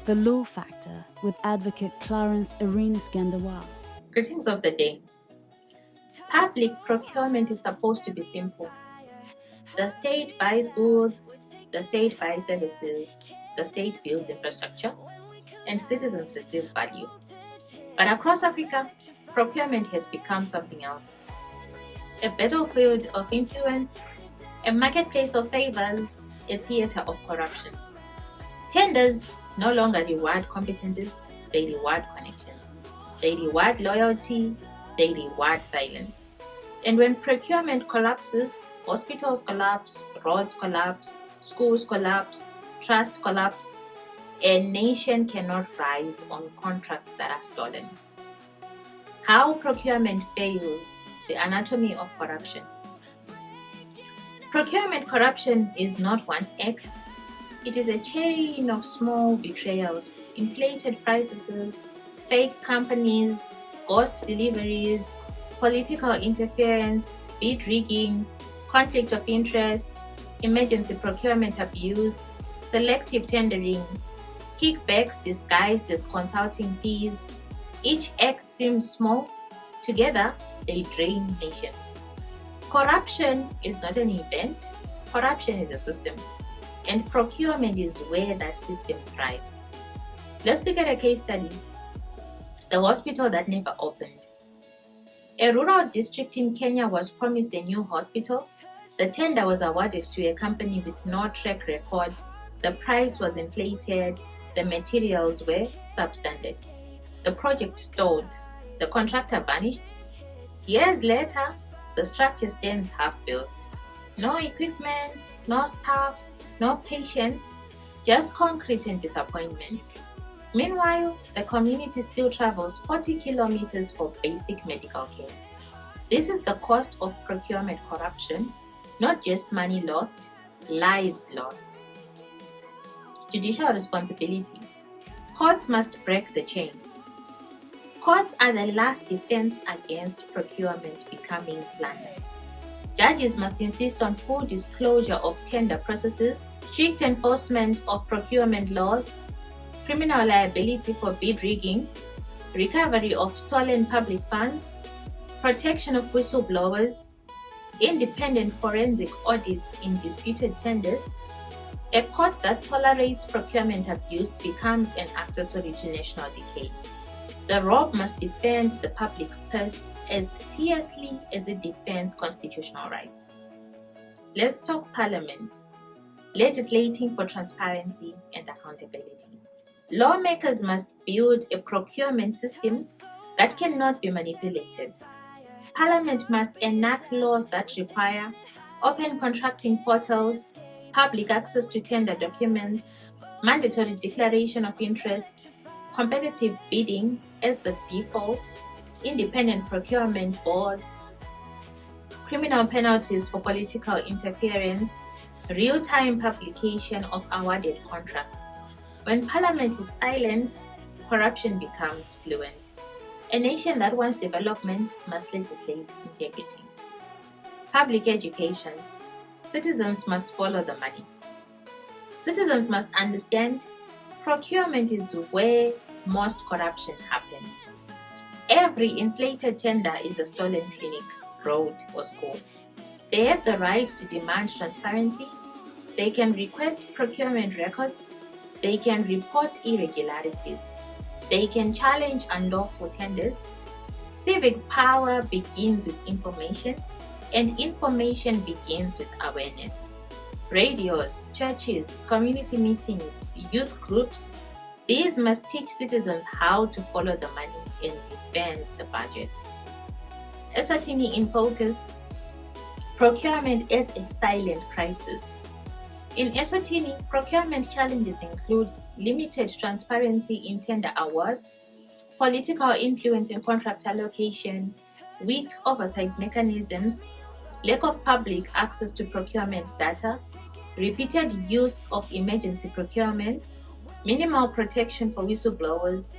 The Law Factor with advocate Clarence Arenas Gandawa. Greetings of the day. Public procurement is supposed to be simple. The state buys goods, the state buys services, the state builds infrastructure, and citizens receive value. But across Africa, procurement has become something else. A battlefield of influence, a marketplace of favors, a theater of corruption. Tenders no longer reward competencies, they reward connections. They reward loyalty, they reward silence. And when procurement collapses, hospitals collapse, roads collapse, schools collapse, trust collapse. A nation cannot rise on contracts that are stolen. How procurement fails, the anatomy of corruption. Procurement corruption is not one act. It is a chain of small betrayals, inflated prices, fake companies, ghost deliveries, political interference, bid rigging, conflict of interest, emergency procurement abuse, selective tendering, kickbacks disguised as consulting fees. Each act seems small. Together, they drain nations. Corruption is not an event. Corruption is a system. And procurement is where that system thrives. Let's look at a case study. The hospital that never opened. A rural district in Kenya was promised a new hospital. The tender was awarded to a company with no track record. The price was inflated. The materials were substandard. The project stalled. The contractor vanished. Years later, the structure stands half-built. No equipment, no staff, no patience, just concrete and disappointment. Meanwhile, the community still travels 40 kilometers for basic medical care. This is the cost of procurement corruption, not just money lost, lives lost. Judicial responsibility. Courts must break the chain. Courts are the last defense against procurement becoming plunder. Judges must insist on full disclosure of tender processes, strict enforcement of procurement laws, criminal liability for bid rigging, recovery of stolen public funds, protection of whistleblowers, independent forensic audits in disputed tenders. A court that tolerates procurement abuse becomes an accessory to national decay. The rob must defend the public purse as fiercely as it defends constitutional rights. Let's talk Parliament, legislating for transparency and accountability. Lawmakers must build a procurement system that cannot be manipulated. Parliament must enact laws that require open contracting portals, public access to tender documents, mandatory declaration of interests, competitive bidding as the default, independent procurement boards, criminal penalties for political interference, real-time publication of awarded contracts. When Parliament is silent, corruption becomes fluent. A nation that wants development must legislate integrity. Public education. Citizens must follow the money. Citizens must understand procurement is where most corruption happens. Every inflated tender is a stolen clinic, road, or school. They have the right to demand transparency. They can request procurement records. They can report irregularities. They can challenge unlawful tenders. Civic power begins with information, and information begins with awareness. Radios, churches, community meetings, youth groups, these must teach citizens how to follow the money and defend the budget. Eswatini in focus. Procurement is a silent crisis. In Eswatini, procurement challenges include limited transparency in tender awards, political influence in contract allocation, weak oversight mechanisms, lack of public access to procurement data, repeated use of emergency procurement, minimal protection for whistleblowers,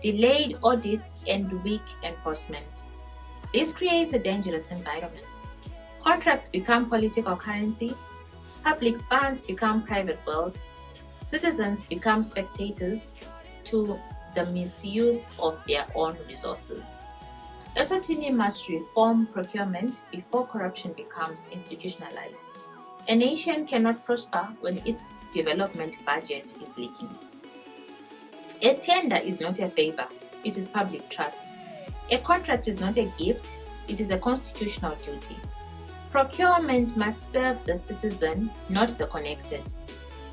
delayed audits, and weak enforcement. This creates a dangerous environment. Contracts become political currency, public funds become private wealth, Citizens become spectators to the misuse of their own resources. Eswatini must reform procurement before corruption becomes institutionalized. A nation cannot prosper when its development budget is leaking. A tender is not a favor, it is public trust. A contract is not a gift, it is a constitutional duty. Procurement must serve the citizen, not the connected.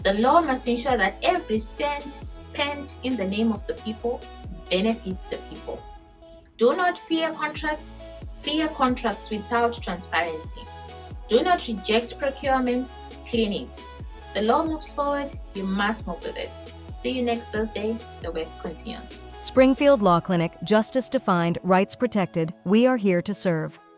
The law must ensure that every cent spent in the name of the people benefits the people. Do not fear contracts without transparency. Do not reject procurement, clean it. The law moves forward, you must move with it. See you next Thursday, the work continues. Springfield Law Clinic, justice defined, rights protected. We are here to serve.